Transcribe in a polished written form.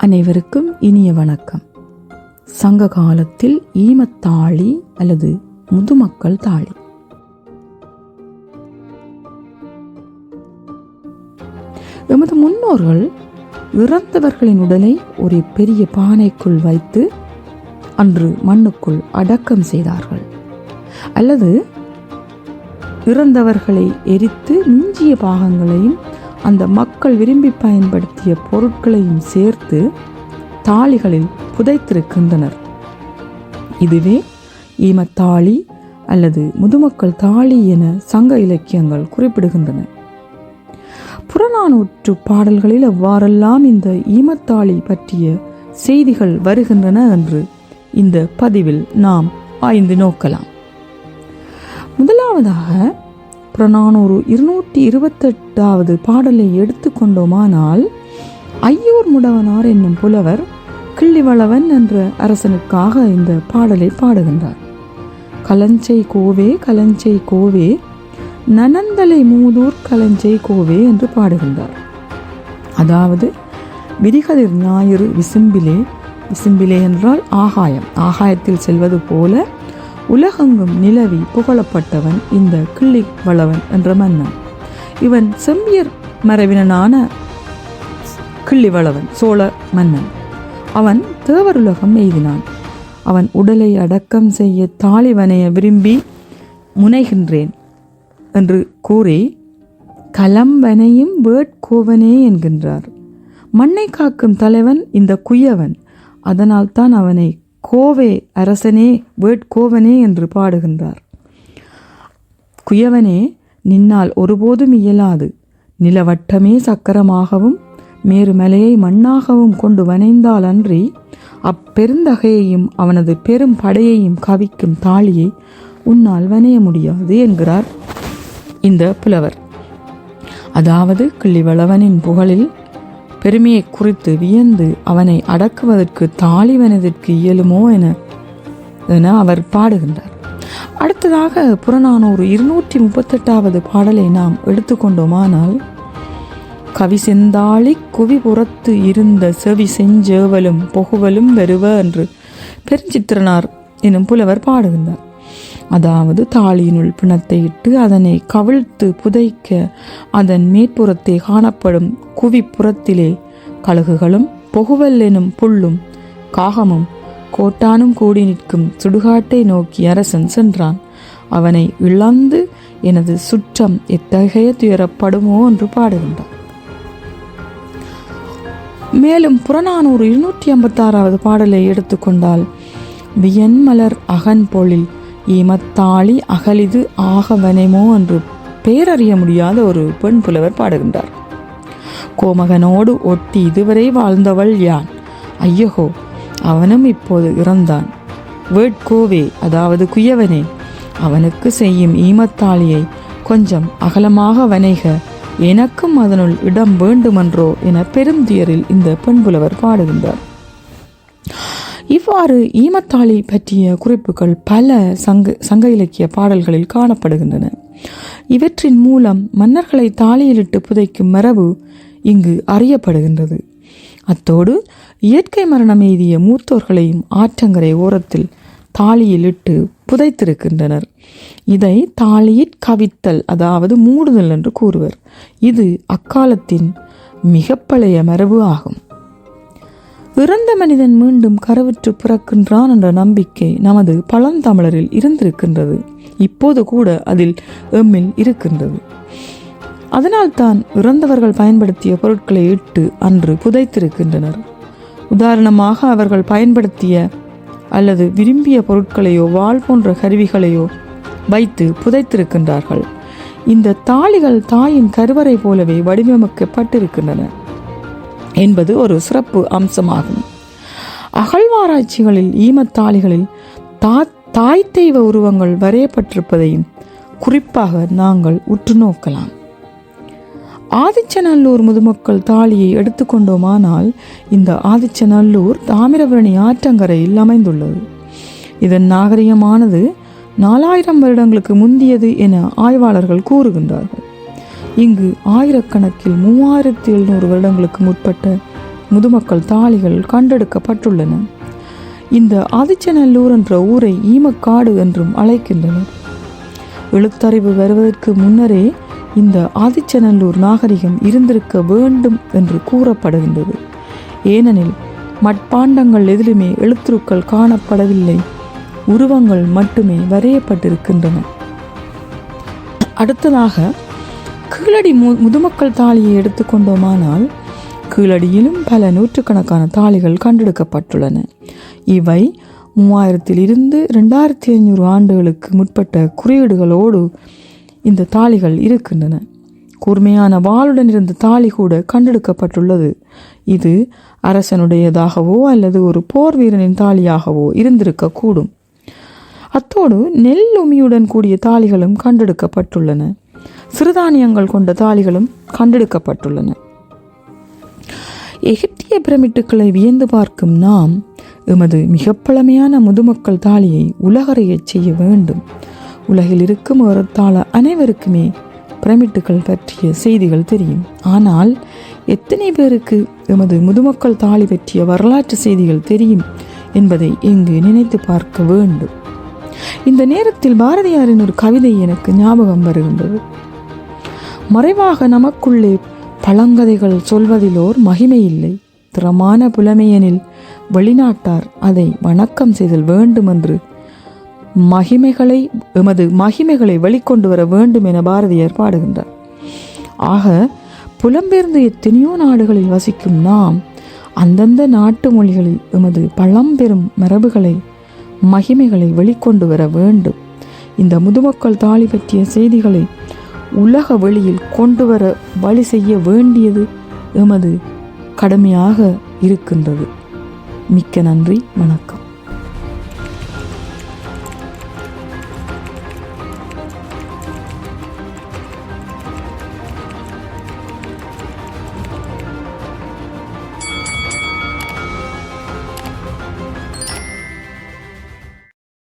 அனைவருக்கும் இனிய வணக்கம். சங்க காலத்தில் ஈமத்தாழி அல்லது முதுமக்கள் தாழி. எமது முன்னோர்கள் இறந்தவர்களின் உடலை ஒரு பெரிய பானைக்குள் வைத்து அன்று மண்ணுக்குள் அடக்கம் செய்தார்கள். அல்லது இறந்தவர்களை எரித்து மிஞ்சிய பாகங்களையும் அந்த மக்கள் விரும்பி பயன்படுத்திய பொருட்களையும் சேர்த்து தாளிகளில் புதைத்திருக்கின்றனர். இதுவே ஈமத்தாழி அல்லது முதுமக்கள் தாழி என சங்க இலக்கியங்கள் குறிப்பிடுகின்றன. புறநானூற்று பாடல்களில் எவ்வாறெல்லாம் இந்த ஈமத்தாழி பற்றிய செய்திகள் வருகின்றன என்று இந்த பதிவில் நாம் ஆய்ந்து நோக்கலாம். முதலாவதாக புறநானூறு 228வது பாடலை எடுத்துக்கொண்டோமானால், ஐயூர் முடவனார் என்னும் புலவர் கிள்ளிவளவன் என்ற அரசனுக்காக இந்த பாடலை பாடுகின்றார். கலஞ்சை கோவே கலஞ்சை கோவே நனந்தலை மூதூர் கலஞ்சை கோவே என்று பாடுகின்றார். அதாவது விரிகதிர் ஞாயிறு விசும்பிலே, விசும்பிலே என்றால் ஆகாயம், ஆகாயத்தில் செல்வது போல உலகெங்கும் நிலவி புகழப்பட்டவன் இந்த கிள்ளிவளவன் என்ற மன்னன். இவன் செம்பியர் மரபினனான கிள்ளிவளவன் சோழ மன்னன். அவன் தேவருலகம் எய்தினான். அவன் உடலை அடக்கம் செய்ய தாளிவனைய விரும்பி முனைகின்றேன் என்று கூறி கலம்பனையும் வேட்கோவனே என்கின்றார். மண்ணை காக்கும் தலைவன் இந்த குயவன். அதனால் தான் அவனை கோவே அரசனே வேட்கோவனே என்று பாடுகின்றார். குயவனே, நின்னால் ஒருபோதும் இயலாது. நிலவட்டமே சக்கரமாகவும் மேருமலையை மண்ணாகவும் கொண்டு வனைந்தால் அன்றி அப்பெருந்தகையையும் அவனது பெரும் படையையும் கவிக்கும் தாளியை உன்னால் வனைய முடியாது என்கிறார் இந்த புலவர். அதாவது கிள்ளிவளவனின் புகழில் பெருமையை குறித்து வியந்து அவனை அடக்குவதற்கு தாளிவனதற்கு இயலுமோ என அவர் பாடுகின்றார். அடுத்ததாக புறநானூறு 238வது பாடலை நாம் எடுத்துக்கொண்டோமானால், கவி செந்தாளி குவி புறத்து இருந்த செவி செஞ்சேவலும் பொகுவலும் வெறுவ என்று பெருஞ்சித்திரனார் எனும் புலவர் பாடுகின்றார். அதாவது தாளியினுள் பிணத்தை இட்டு அதனை கவிழ்த்து புதைக்க அதன் மேற்புறத்தே காணப்படும் குவிப்புறத்திலே கழுகுகளும் பொகுவல் எனும் புல்லும் காகமும் கோட்டானும் கூடி நிற்கும் சுடுகாட்டை நோக்கி அரசன் சென்றான். அவனை இழந்து எனது சுற்றம் எத்தகைய துயரப்படுமோ என்று பாடுகின்றார். மேலும் புறநானூறு 256வது பாடலை எடுத்துக்கொண்டால், வியன்மலர் அகன் பொழில் ஈமத்தாழி அகலிது ஆகவனமோ என்று பேரறிய முடியாத ஒரு பெண் புலவர் பாடுகின்றார். கோமகனோடு ஒட்டி இதுவரை வாழ்ந்தவள் யான், ஐயகோ அவனும் இப்போது இறந்தான். வேட்கோவே அதாவது குயவனே, அவனுக்கு செய்யும் ஈமத்தாழியை கொஞ்சம் அகலமாக வனைக, எனக்கும் அதனுள் இடம் வேண்டுமென்றோ என பெருந்துயரில் இந்த பெண் புலவர் பாடுகின்றார். இவ்வாறு ஈமத்தாழி பற்றிய குறிப்புகள் பல சங்க இலக்கிய பாடல்களில் காணப்படுகின்றன. இவற்றின் மூலம் மன்னர்களை தாளியிலிட்டு புதைக்கும் மரபு இங்கு அறியப்படுகின்றது. அத்தோடு இயற்கை மரணம் எய்திய மூத்தோர்களையும் ஆற்றங்கரை ஓரத்தில் தாளியிலிட்டு புதைத்திருக்கின்றனர். இதை தாளியிற் கவித்தல் அதாவது மூடுதல் என்று கூறுவர். இது அக்காலத்தின் மிக பழைய மரபு ஆகும். இறந்த மனிதன் மீண்டும் கருவுற்று பிறக்கின்றான் என்ற நம்பிக்கை நமது பழந்தமிழரில் இருந்திருக்கின்றது. இப்போது கூட அதில் எம்மில் இருக்கின்றது. அதனால்தான் இறந்தவர்கள் பயன்படுத்திய பொருட்களை இட்டு அன்று புதைத்திருக்கின்றனர். உதாரணமாக, அவர்கள் பயன்படுத்திய அல்லது விரும்பிய பொருட்களையோ வாள் போன்ற கருவிகளையோ வைத்து புதைத்திருக்கின்றார்கள். இந்த தாளிகள் தாயின் கருவறை போலவே வடிவமைக்கப்பட்டிருக்கின்றன என்பது ஒரு சிறப்பு அம்சமாகும். அகழ்வாராய்ச்சிகளில் ஈமத்தாளிகளில் தாய் தெய்வ உருவங்கள் வரையப்பட்டிருப்பதையும் குறிப்பாக நாங்கள் உற்று நோக்கலாம். ஆதிச்சநல்லூர் முதுமக்கள் தாளியை எடுத்துக்கொண்டோமானால், இந்த ஆதிச்சநல்லூர் தாமிரபரணி ஆற்றங்கரையில் அமைந்துள்ளது. இதன் நாகரிகமானது 4000 வருடங்களுக்கு முந்தியது என ஆய்வாளர்கள் கூறுகின்றார்கள். இங்கு ஆயிரக்கணக்கில் 3700 வருடங்களுக்கு முற்பட்ட முதுமக்கள் தாளிகள் கண்டெடுக்கப்பட்டுள்ளன. இந்த ஆதிச்சநல்லூர் என்ற ஊரை ஈமக்காடு என்றும் அழைக்கின்றனர். எழுத்தறிவு வருவதற்கு முன்னரே இந்த ஆதிச்சநல்லூர் நாகரிகம் இருந்திருக்க வேண்டும் என்று கூறப்படுகின்றது. ஏனெனில் மட்பாண்டங்கள் எதிலுமே எழுத்துருக்கள் காணப்படவில்லை, உருவங்கள் மட்டுமே வரையப்பட்டிருக்கின்றன. அடுத்ததாக கீழடி முதுமக்கள் தாளியை எடுத்துக்கொண்டோமானால் கீழடியிலும் பல நூற்றுக்கணக்கான தாளிகள் கண்டெடுக்கப்பட்டுள்ளன. இவை 3000 to 2500 ஆண்டுகளுக்கு முற்பட்ட குறியீடுகளோடு இந்த தாளிகள் இருக்கின்றன. கூர்மையான வாளுடன் இருந்த தாளி கூட கண்டெடுக்கப்பட்டுள்ளது. இது அரசனுடையதாகவோ அல்லது ஒரு போர் வீரனின் தாளியாகவோ இருந்திருக்கக்கூடும். அத்தோடு நெல் உமியுடன் கூடிய தாளிகளும் கண்டெடுக்கப்பட்டுள்ளன. சிறுதானியங்கள் கொண்ட தாளிகளும் கண்டெடுக்கப்பட்டுள்ளன. எகிப்திய பிரமிட்டுக்களை வியந்து பார்க்கும் நாம் எமது மிக பழமையான முதுமக்கள் தாளியை உலகறியச் செய்ய வேண்டும். உலகில் இருக்கும் ஏறத்தாழ அனைவருக்குமே பிரமிட்டுக்கள் பற்றிய செய்திகள் தெரியும். ஆனால் எத்தனை பேருக்கு எமது முதுமக்கள் தாளி பற்றிய வரலாற்று செய்திகள் தெரியும் என்பதை இங்கு நினைத்து பார்க்க வேண்டும். இந்த நேரத்தில் பாரதியாரின் ஒரு கவிதை எனக்கு ஞாபகம் வருகின்றது. மறைவாக நமக்குள்ளே பழங்கதைகள் சொல்வதிலோர் மகிமை இல்லை, திறமான புலமையெனில் வெளிநாட்டார் அதை வணக்கம் செய்தல் வேண்டும் என்று எமது மகிமைகளை வெளிக்கொண்டு வர வேண்டும் என பாரதியார் பாடுகின்றார். ஆக புலம்பெயர்ந்து எத்தனையோ நாடுகளில் வசிக்கும் நாம் அந்தந்த நாட்டு மொழிகளில் எமது பழம்பெரும் மரபுகளை மகிமைகளை வெளிக்கொண்டு வர வேண்டும். இந்த முதுமக்கள் தாளி பற்றிய செய்திகளை உலக வெளியில் கொண்டு வர வழி செய்ய வேண்டியது எமது கடமையாக இருக்கின்றது. மிக்க நன்றி, வணக்கம்.